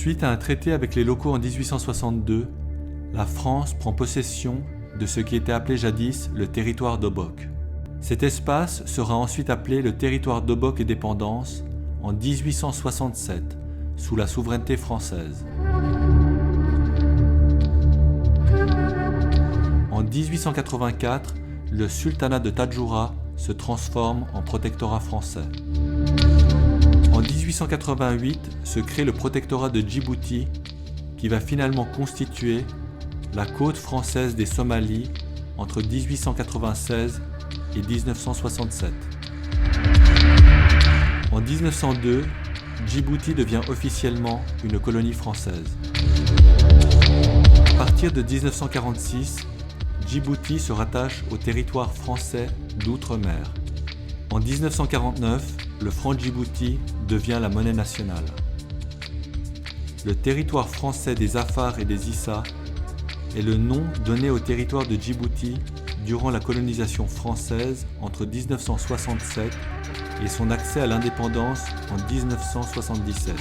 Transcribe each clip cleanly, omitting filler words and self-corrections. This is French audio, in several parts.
Suite à un traité avec les locaux en 1862, la France prend possession de ce qui était appelé jadis le territoire d'Obock. Cet espace sera ensuite appelé le territoire d'Obock et dépendance en 1867, sous la souveraineté française. En 1884, le sultanat de Tadjoura se transforme en protectorat français. En 1888 se crée le protectorat de Djibouti qui va finalement constituer la côte française des Somalies entre 1896 et 1967. En 1902, Djibouti devient officiellement une colonie française. À partir de 1946, Djibouti se rattache au territoire français d'outre-mer. En 1949, le franc Djibouti devient la monnaie nationale. Le territoire français des Afars et des Issa est le nom donné au territoire de Djibouti durant la colonisation française entre 1967 et son accès à l'indépendance en 1977.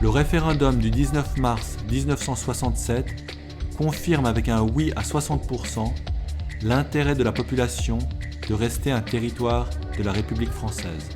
Le référendum du 19 mars 1967 confirme avec un oui à 60% l'intérêt de la population de rester un territoire de la République française.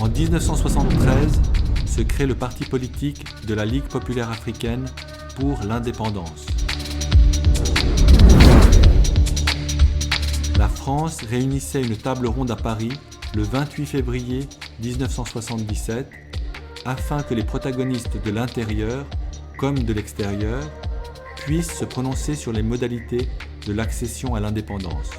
En 1973 se crée le parti politique de la Ligue populaire africaine pour l'indépendance. La France réunissait une table ronde à Paris le 28 février 1977 afin que les protagonistes de l'intérieur comme de l'extérieur puissent se prononcer sur les modalités de l'accession à l'indépendance.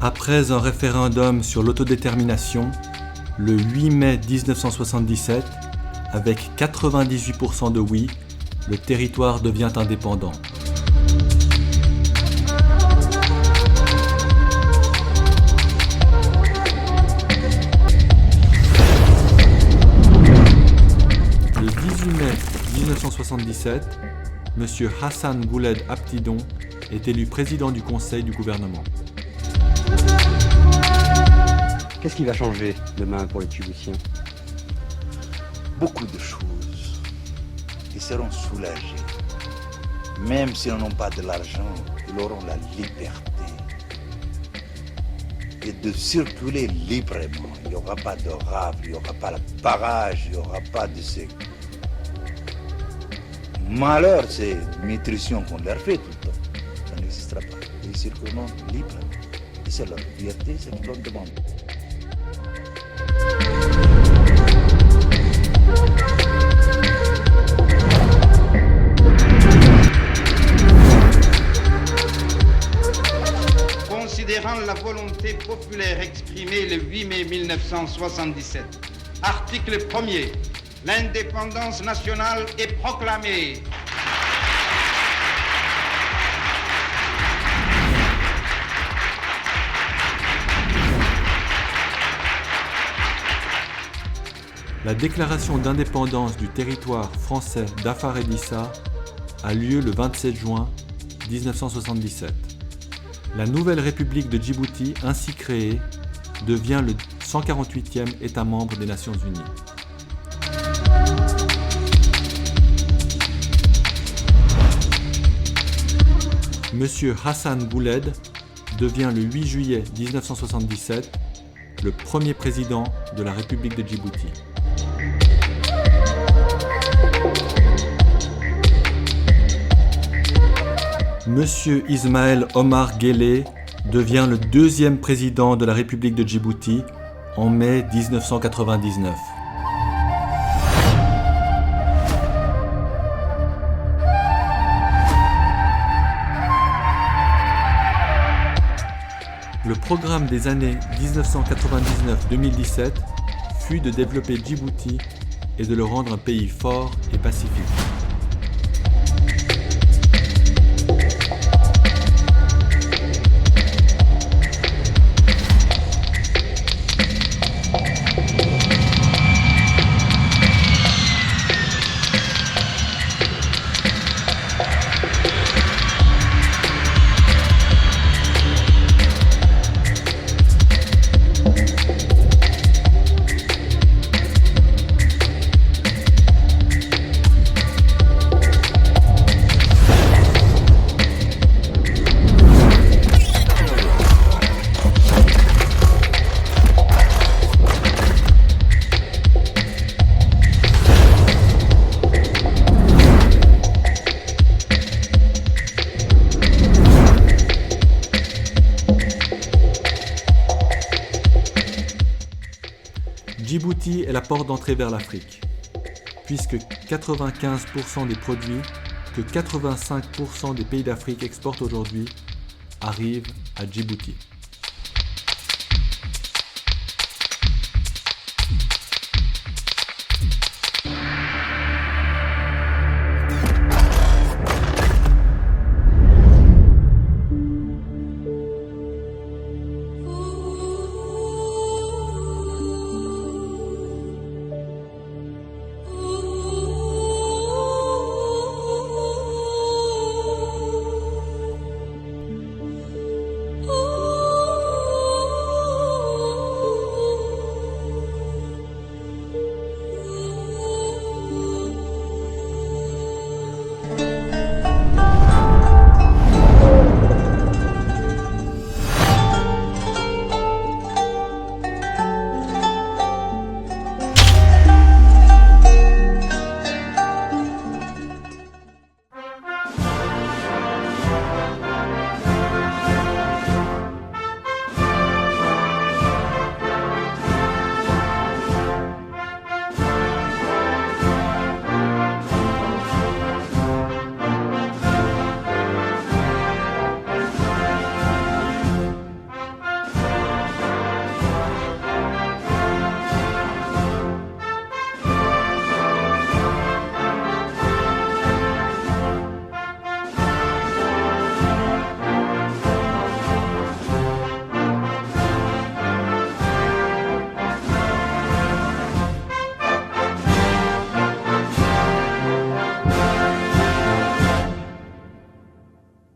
Après un référendum sur l'autodétermination, le 8 mai 1977, avec 98% de oui, le territoire devient indépendant. Le 18 mai 1977, M. Hassan Gouled Aptidon est élu président du Conseil du gouvernement. Qu'est-ce qui va changer demain pour les Djiboutiens? Beaucoup de choses. Ils seront soulagés. Même s'ils n'ont pas de l'argent, ils auront la liberté et de circuler librement. Il n'y aura pas de rave, il n'y aura pas de barrage, il n'y aura pas de ces malheur, ces nutritions qu'on leur fait tout le temps. Ça n'existera pas. Ils circuleront librement. Et c'est leur liberté, c'est ce qu'ils leur demandent. Considérant la volonté populaire exprimée le 8 mai 1977, article 1er, l'indépendance nationale est proclamée. La déclaration d'indépendance du territoire français d'Afar et d'Issa a lieu le 27 juin 1977. La nouvelle République de Djibouti, ainsi créée, devient le 148e État membre des Nations Unies. Monsieur Hassan Gouled devient le 8 juillet 1977 le premier président de la République de Djibouti. Monsieur Ismaël Omar Guelleh devient le deuxième président de la République de Djibouti en mai 1999. Le programme des années 1999-2017 fut de développer Djibouti et de le rendre un pays fort et pacifique. Djibouti est la porte d'entrée vers l'Afrique, puisque 95% des produits que 85% des pays d'Afrique exportent aujourd'hui arrivent à Djibouti.